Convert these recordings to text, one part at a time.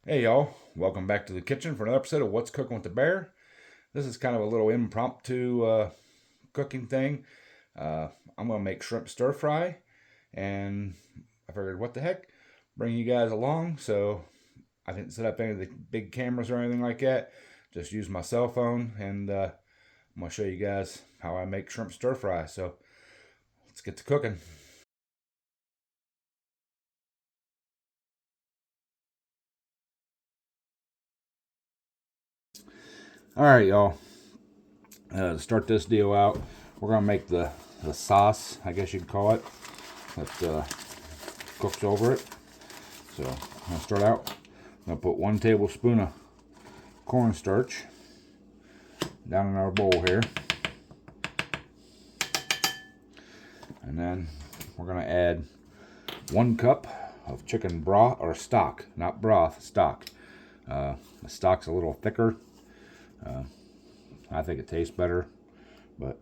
Hey y'all, welcome back to the kitchen for another episode of What's Cooking with the Bear. This is kind of a little impromptu cooking thing. Uh, I'm going to make shrimp stir fry, and I figured what the heck, bring you guys along. So I didn't set up any of the big cameras or anything like that, just use my cell phone, and I'm going to show you guys how I make shrimp stir fry. So let's get to cooking. All right, y'all. To start this deal out, we're gonna make the sauce, I guess you'd call it, that cooks over it. So I'm gonna start out. I'm gonna put 1 tablespoon of cornstarch down in our bowl here, and then we're gonna add 1 cup of chicken broth or stock, not broth, stock. The stock's a little thicker. I think it tastes better, but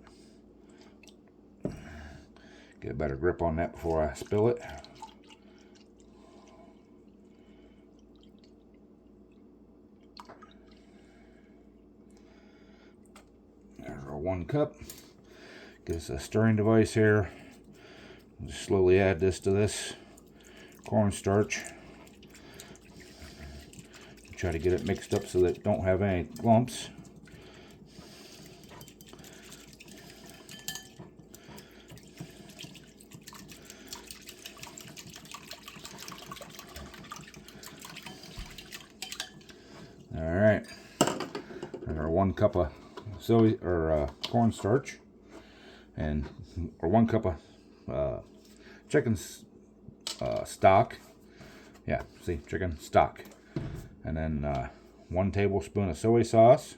get a better grip on that before I spill it. There's our 1 cup. Get us a stirring device here. Just slowly add this to this cornstarch. Try to get it mixed up so that it don't have any lumps. All right, there's our 1 cup of cornstarch, and or 1 cup of chicken stock. Yeah, see, chicken stock, and then 1 tablespoon of soy sauce.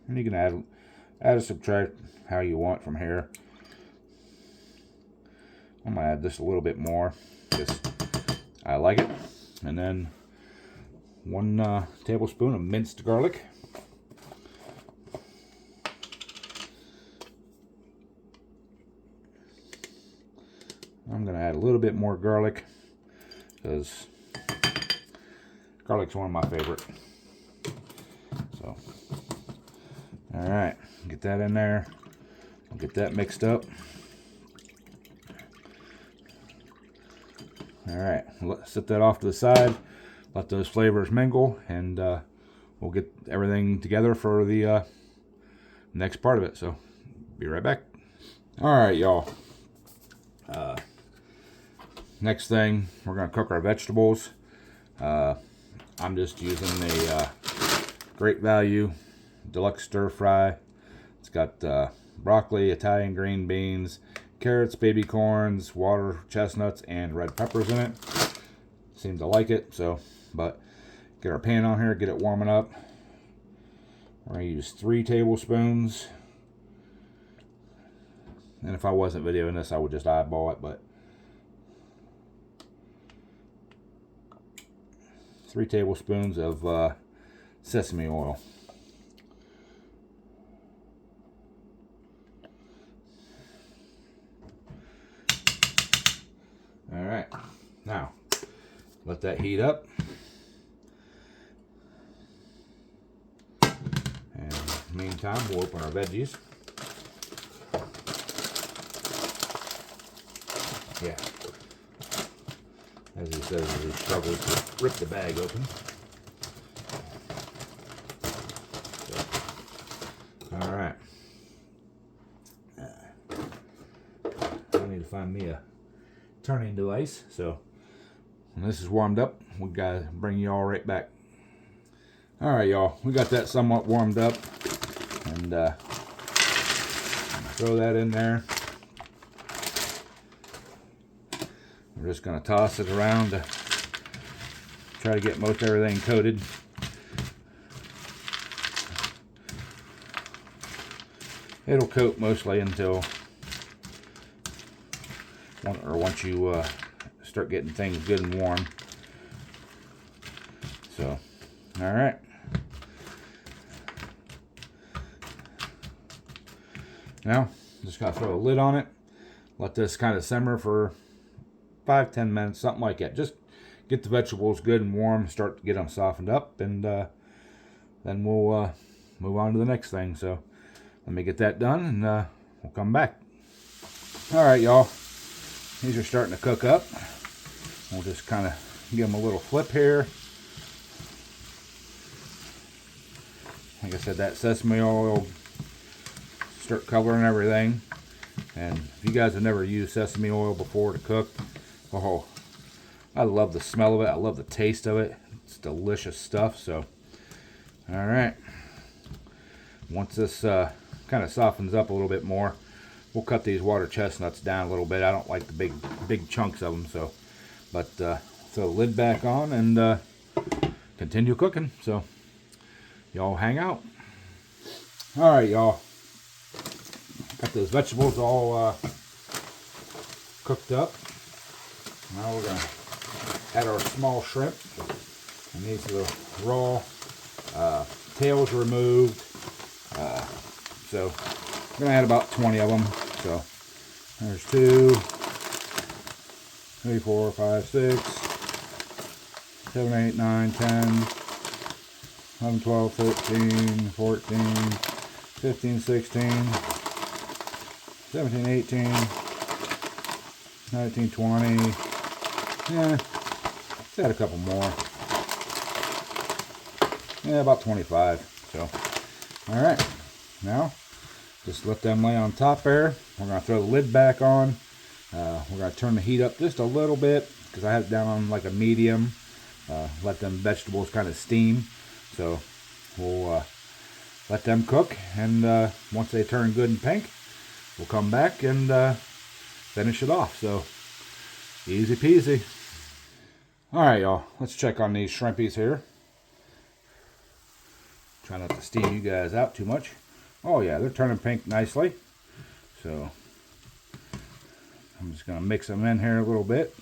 And you can add or subtract how you want from here. I'm gonna add this a little bit more because I like it, and then 1 tablespoon of minced garlic. I'm going to add a little bit more garlic because garlic's one of my favorite. So, all right, get that in there. I'll get that mixed up. All right, let's set that off to the side. Let those flavors mingle, and we'll get everything together for the next part of it. So, be right back. All right, y'all. Next thing, we're going to cook our vegetables. I'm just using a Great Value Deluxe Stir Fry. It's got broccoli, Italian green beans, carrots, baby corns, water chestnuts, and red peppers in it. Seem to like it, so, but get our pan on here, get it warming up. We're going to use 3 tablespoons. And if I wasn't videoing this, I would just eyeball it, but 3 tablespoons of sesame oil. All right, now let that heat up. And in the meantime, we'll open our veggies. Yeah. As he says, he struggles to rip the bag open. So, all right. I need to find me a turning device. So when this is warmed up, we gotta bring you all right back. All right, y'all. We got that somewhat warmed up, and throw that in there. We're just going to toss it around to try to get most everything coated. It'll coat mostly until, once you start getting things good and warm. So, all right. Now, just got to throw a lid on it. Let this kind of simmer for 5-10 minutes, something like that. Just get the vegetables good and warm, start to get them softened up, and then we'll move on to the next thing. So let me get that done, and we'll come back. All right, y'all. These are starting to cook up. We'll just kind of give them a little flip here. Like I said, that sesame oil will start coloring everything. And if you guys have never used sesame oil before to cook, oh, I love the smell of it. I love the taste of it. It's delicious stuff. So, all right. Once this kind of softens up a little bit more, we'll cut these water chestnuts down a little bit. I don't like the big chunks of them. So, but throw the lid back on and continue cooking. So, y'all hang out. All right, y'all. Got those vegetables all cooked up. Now we're going to add our small shrimp. And these are the raw tails removed. So we're going to add about 20 of them. So there's 2, 3, 4, 5, 6, 7, 8, 9, 10, 11, 12, 13, 14, 15, 16, 17, 18, 19, 20. Yeah, let's add a couple more. Yeah, about 25. So, all right. Now, just let them lay on top there. We're going to throw the lid back on. We're going to turn the heat up just a little bit because I have it down on like a medium. Let them vegetables kind of steam. So we'll let them cook, and once they turn good and pink, we'll come back and finish it off. So easy peasy. All right, y'all. Let's check on these shrimpies here. Try not to steam you guys out too much. Oh yeah, they're turning pink nicely. So I'm just going to mix them in here a little bit.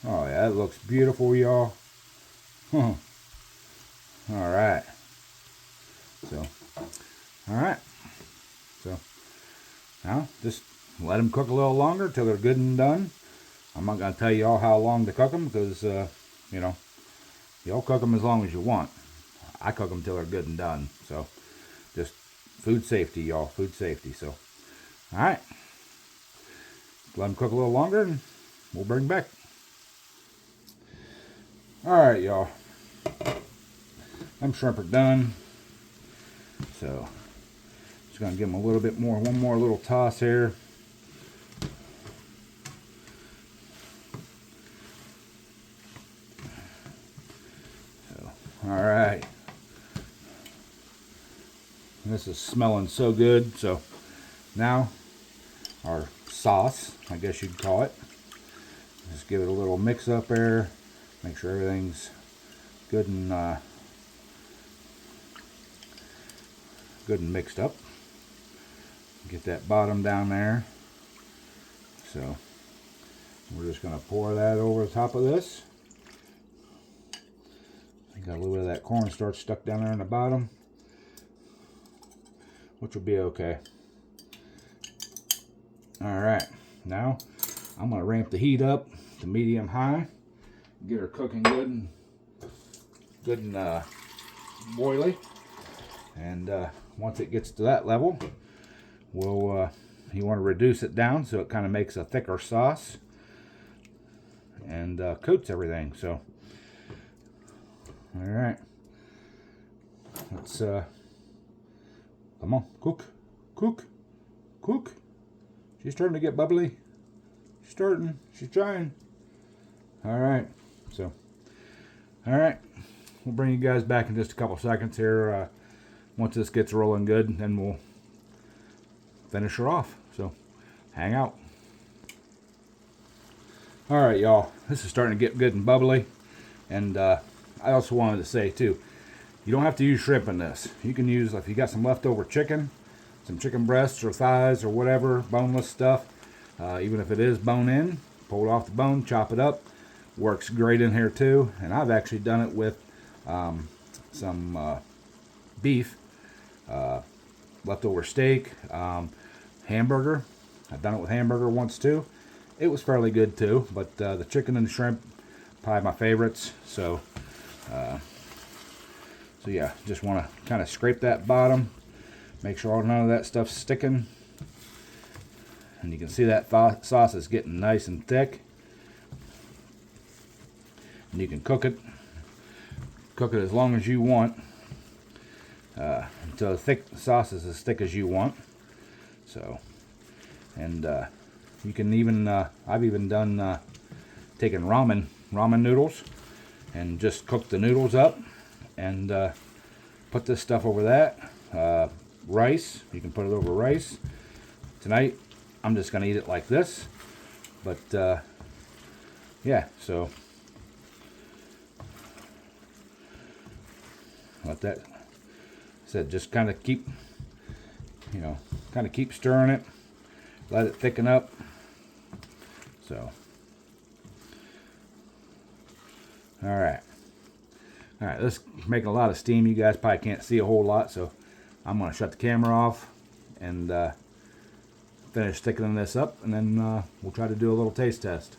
Oh yeah, that looks beautiful, y'all. All right. So, all right. So now just let them cook a little longer till they're good and done. I'm not gonna tell you all how long to cook them because you know, y'all cook them as long as you want. I cook them till they're good and done. So just food safety, y'all. Food safety. So, all right. Let them cook a little longer, and we'll bring back. Alright, y'all. Them shrimp are done. So, just going to give them a little bit more, one more little toss here. So, alright. This is smelling so good. So, now, our sauce, I guess you'd call it. Just give it a little mix up there. Make sure everything's good and mixed up. Get that bottom down there. So we're just going to pour that over the top of this. I got a little bit of that cornstarch stuck down there in the bottom, which will be okay. All right, now I'm going to ramp the heat up to medium high. Get her cooking good and boily, and once it gets to that level, we'll you want to reduce it down so it kind of makes a thicker sauce and coats everything. So, all right, let's come on, cook. She's starting to get bubbly. She's trying. All right. So, all right, we'll bring you guys back in just a couple seconds here. Once this gets rolling good, then we'll finish her off. So, hang out. All right, y'all, this is starting to get good and bubbly. And I also wanted to say, too, you don't have to use shrimp in this. You can use, if you got some leftover chicken, some chicken breasts or thighs or whatever, boneless stuff, Even if it is bone in, pull it off the bone, chop it up. Works great in here too. And I've actually done it with some beef, leftover steak, hamburger. I've done it with hamburger once too. It was fairly good too, but the chicken and the shrimp, probably my favorites. So yeah, just want to kind of scrape that bottom, make sure none of that stuff's sticking. And you can see that sauce is getting nice and thick. And you can cook it as long as you want, until the thick sauce is as thick as you want. So, and you can even, I've even done taking ramen noodles and just cook the noodles up and put this stuff over that. Rice, you can put it over rice. Tonight, I'm just going to eat it like this. But, yeah, so let that, said just kind of keep, kind of keep stirring it. Let it thicken up. So, all right, this is making a lot of steam. You guys probably can't see a whole lot, so I'm going to shut the camera off and finish thickening this up, and then we'll try to do a little taste test.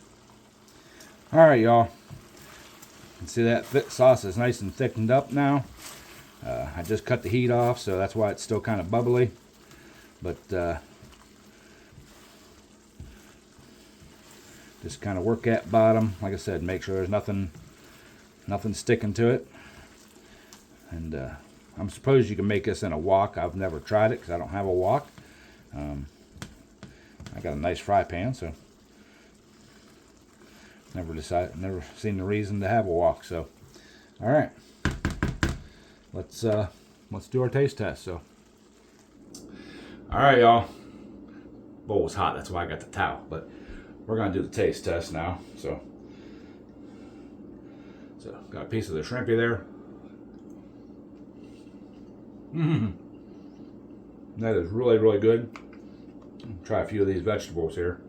All right, y'all. You can see that sauce is nice and thickened up now. I just cut the heat off, so that's why it's still kind of bubbly. But just kind of work that bottom. Like I said, make sure there's nothing sticking to it. And I'm supposed you can make this in a wok. I've never tried it because I don't have a wok. I got a nice fry pan, so never seen the reason to have a wok. So, all right, let's do our taste test. So, all right, y'all. Bowl was hot, that's why I got the towel. But we're gonna do the taste test now. So got a piece of the shrimpy there. That is really, really good. Try a few of these vegetables here.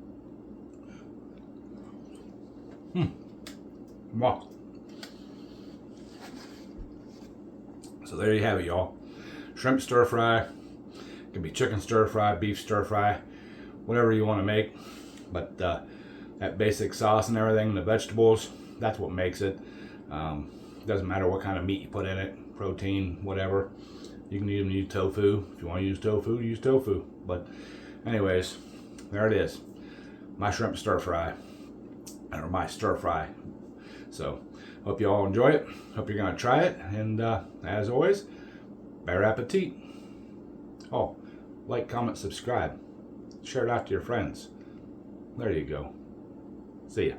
Wow. So there you have it, y'all. Shrimp stir fry. It can be chicken stir fry, beef stir fry, whatever you want to make. But that basic sauce and everything, the vegetables, that's what makes it. Doesn't matter what kind of meat you put in it, protein, whatever. You can even use tofu. If you want to use tofu, But anyways, there it is. My shrimp stir fry. Or my stir fry. So, hope you all enjoy it. Hope you're going to try it. And as always, bon appetit. Oh, like, comment, subscribe. Share it out to your friends. There you go. See ya.